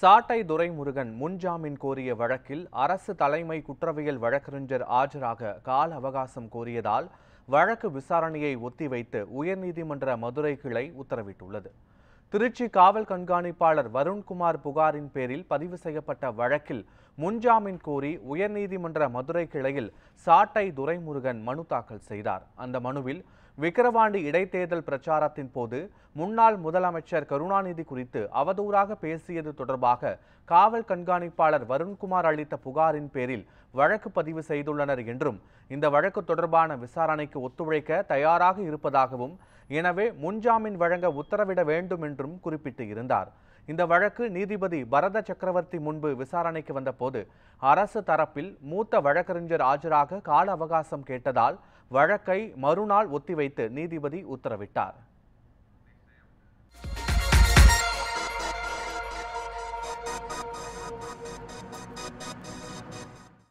சாட்டை துரைமுருகன் முன்ஜாமீன் கோரிய வழக்கில் அரசு தலைமை குற்றவியல் வழக்கறிஞர் ஆஜராக கால அவகாசம் கோரியதால் வழக்கு விசாரணையை ஒத்திவைத்து உயர்நீதிமன்ற மதுரை கிளை உத்தரவிட்டுள்ளது. திருச்சி காவல் கண்காணிப்பாளர் வருண்குமார் புகாரின் பேரில் பதிவு செய்யப்பட்ட வழக்கில் முன்ஜாமீன் கோரி உயர்நீதிமன்ற மதுரை கிளையில் சாட்டை துரைமுருகன் மனு தாக்கல் செய்தார். அந்த மனுவில் விக்கிரவாண்டி இடைத்தேர்தல் பிரச்சாரத்தின் போது முன்னாள் முதலமைச்சர் கருணாநிதி குறித்து அவதூறாக பேசியது தொடர்பாக காவல் கண்காணிப்பாளர் வருண்குமார் அளித்த புகாரின் பேரில் வழக்கு பதிவு செய்துள்ளனர் என்றும், இந்த வழக்கு தொடர்பான விசாரணைக்கு ஒத்துழைக்க தயாராக இருப்பதாகவும், எனவே முன்ஜாமீன் வழங்க உத்தரவிட வேண்டும் என்றும் குறிப்பிட்டு இருந்தார். இந்த வழக்கு நீதிபதி பரத சக்கரவர்த்தி முன்பு விசாரணைக்கு வந்தபோது அரசு தரப்பில் மூத்த வழக்கறிஞர் ஆஜராக கால அவகாசம் கேட்டதால் வழக்கை மறுநாள் ஒத்திவைத்து நீதிபதி உத்தரவிட்டார்.